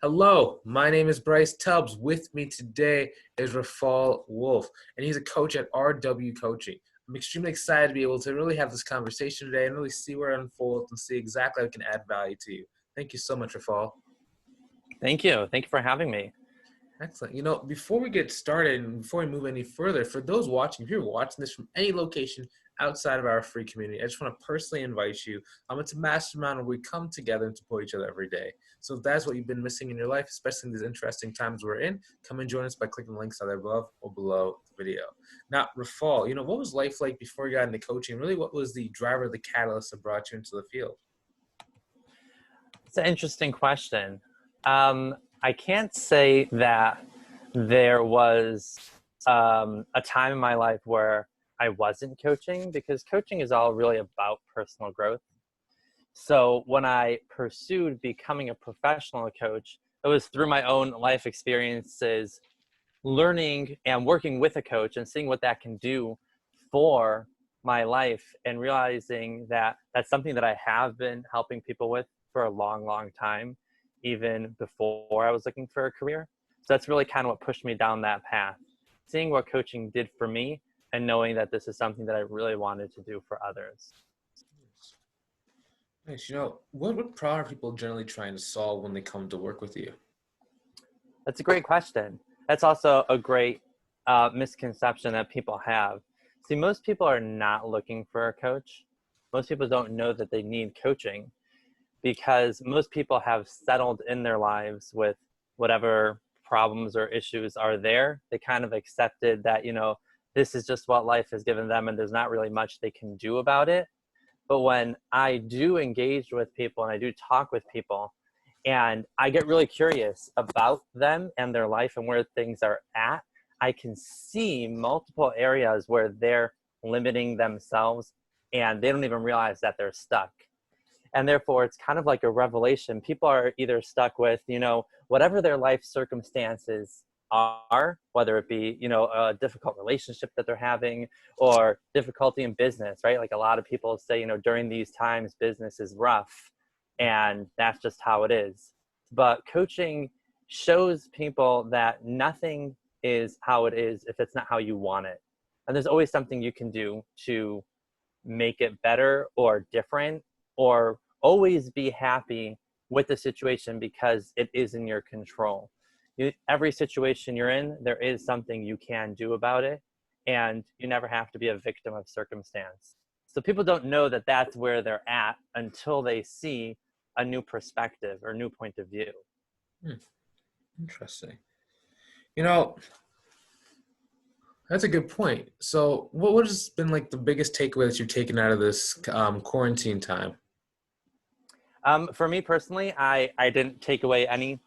Hello, my name is Bryce Tubbs. With me today is Rephoel Wolf, and he's a coach at RW Coaching. I'm extremely excited to be able to really have this conversation today and really see where it unfolds and see exactly how it can add value to you. Thank you so much, Rephoel. Thank you. Thank you for having me. Excellent. Before we get started and before we move any further, for those watching, if you're watching this from any location outside of our free community, I just want to personally invite you. It's a mastermind where we come together and support each other every day. So if that's what you've been missing in your life, especially in these interesting times we're in, come and join us by clicking the links either above or below the video. Now, Rephoel, what was life like before you got into coaching? Really, what was the driver, the catalyst that brought you into the field? It's an interesting question. I can't say that there was a time in my life where I wasn't coaching, because coaching is all really about personal growth. So when I pursued becoming a professional coach, it was through my own life experiences, learning and working with a coach and seeing what that can do for my life, and realizing that that's something that I have been helping people with for a long, long time, even before I was looking for a career. So that's really kind of what pushed me down that path, seeing what coaching did for me and knowing that this is something that I really wanted to do for others. Nice. What problem are people generally trying to solve when they come to work with you? That's a great question. That's also a great misconception that people have. See, most people are not looking for a coach. Most people don't know that they need coaching, because most people have settled in their lives with whatever problems or issues are there. They kind of accepted that, this is just what life has given them and there's not really much they can do about it. But when I do engage with people and I do talk with people, and I get really curious about them and their life and where things are at, I can see multiple areas where they're limiting themselves and they don't even realize that they're stuck. And therefore, it's kind of like a revelation. People are either stuck with, whatever their life circumstances are, whether it be, a difficult relationship that they're having or difficulty in business, right? Like a lot of people say, during these times, business is rough, and that's just how it is. But coaching shows people that nothing is how it is if it's not how you want it. And there's always something you can do to make it better or different, or always be happy with the situation because it is in your control. Every situation you're in, there is something you can do about it, and you never have to be a victim of circumstance. So people don't know that that's where they're at until they see a new perspective or new point of view. Interesting. That's a good point. So what has been like the biggest takeaway that you've taken out of this quarantine time? For me personally, I didn't take away any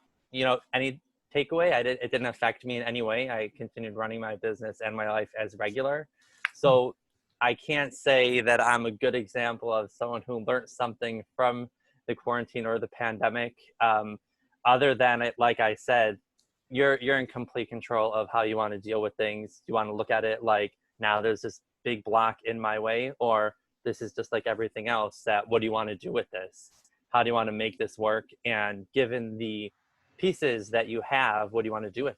takeaway. It didn't affect me in any way. I continued running my business and my life as regular. So I can't say that I'm a good example of someone who learned something from the quarantine or the pandemic. Other than it, like I said, you're in complete control of how you want to deal with things. You want to look at it like, now there's this big block in my way, or this is just like everything else. That what do you want to do with this? How do you want to make this work? And given the pieces that you have, what do you want to do with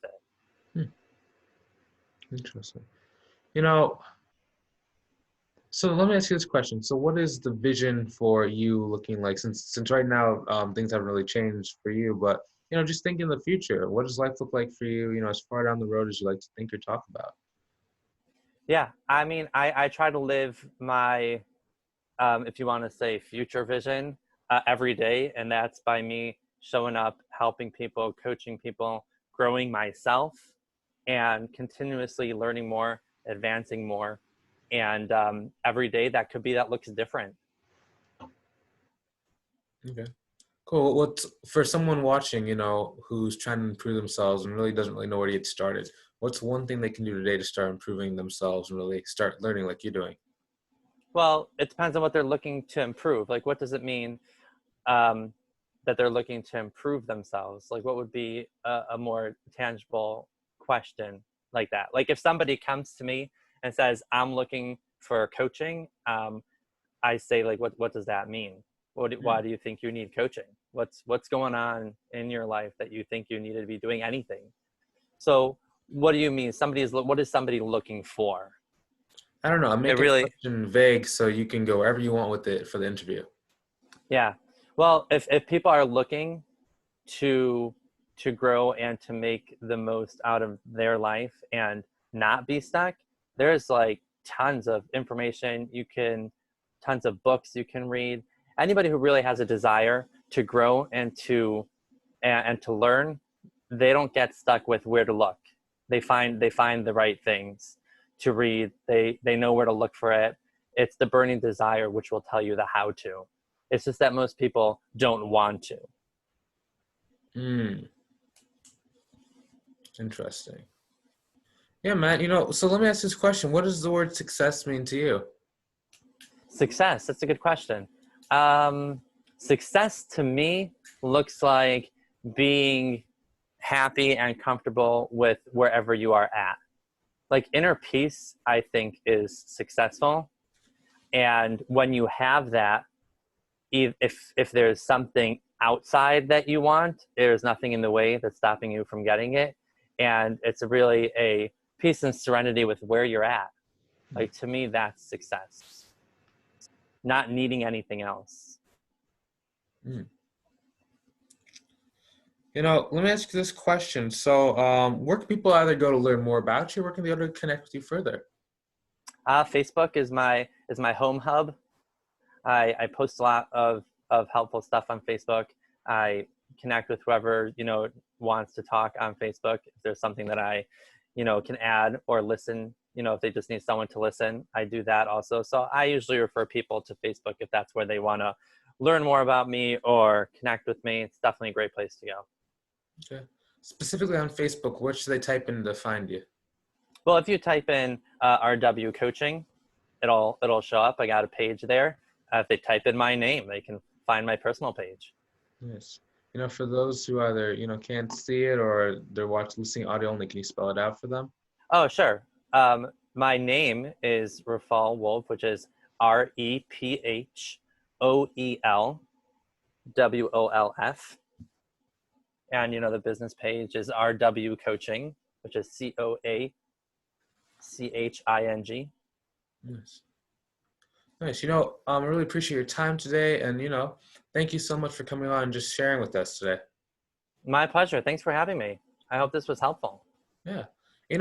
it? Interesting. So let me ask you this question. So what is the vision for you looking like, since right now things haven't really changed for you, but just think in the future, what does life look like for you, as far down the road as you like to think or talk about? Yeah, I mean, I try to live my, if you want to say, future vision every day. And that's by me showing up, helping people, coaching people, growing myself, and continuously learning more, advancing more. And every day that looks different. Okay. Cool. What's for someone watching, who's trying to improve themselves and really doesn't really know where to get started? What's one thing they can do today to start improving themselves and really start learning like you're doing? Well, it depends on what they're looking to improve. Like, what does it mean um, that they're looking to improve themselves? Like, what would be a more tangible question like that? Like, if somebody comes to me and says, I'm looking for coaching, I say, like, what does that mean? Why do you think you need coaching? What's going on in your life that you think you need to be doing anything? So what do you mean? What is somebody looking for? I don't know. I'm It making the really, question vague so you can go wherever you want with it for the interview. yeah. Well, if people are looking to grow and to make the most out of their life and not be stuck, there's like tons of information tons of books you can read. Anybody who really has a desire to grow and to learn, they don't get stuck with where to look. They find the right things to read. They know where to look for it. It's the burning desire which will tell you the how to. It's just that most people don't want to. Hmm. Interesting. Yeah, man. So let me ask this question. What does the word success mean to you? Success, that's a good question. Success to me looks like being happy and comfortable with wherever you are at. Like inner peace, I think, is successful. And when you have that, if there's something outside that you want, there's nothing in the way that's stopping you from getting it. And it's really a peace and serenity with where you're at. Like to me, that's success. Not needing anything else. Hmm. Let me ask you this question. So, where can people either go to learn more about you, or where can they go to connect with you further? Facebook is my home hub. I post a lot of helpful stuff on Facebook. I connect with whoever, wants to talk on Facebook. If there's something that I, can add or listen, if they just need someone to listen, I do that also. So I usually refer people to Facebook if that's where they want to learn more about me or connect with me. It's definitely a great place to go. Okay. Specifically on Facebook, what should they type in to find you? Well, if you type in RW coaching, it'll show up. I got a page there. If they type in my name, they can find my personal page. Yes. For those who either, can't see it or they're listening audio only, can you spell it out for them? Oh, sure. My name is Rephoel Wolf, which is REPHOELWOLF. And, the business page is RW Coaching, which is COACHING. Nice. Nice. I really appreciate your time today. And, thank you so much for coming on and just sharing with us today. My pleasure. Thanks for having me. I hope this was helpful. Yeah.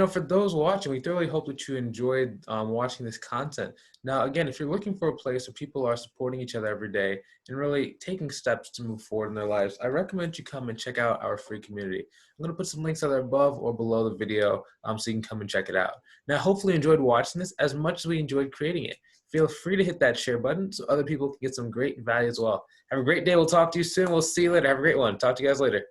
For those watching, we thoroughly hope that you enjoyed watching this content. Now, again, if you're looking for a place where people are supporting each other every day and really taking steps to move forward in their lives, I recommend you come and check out our free community. I'm going to put some links either above or below the video so you can come and check it out. Now, hopefully you enjoyed watching this as much as we enjoyed creating it. Feel free to hit that share button so other people can get some great value as well. Have a great day. We'll talk to you soon. We'll see you later. Have a great one. Talk to you guys later.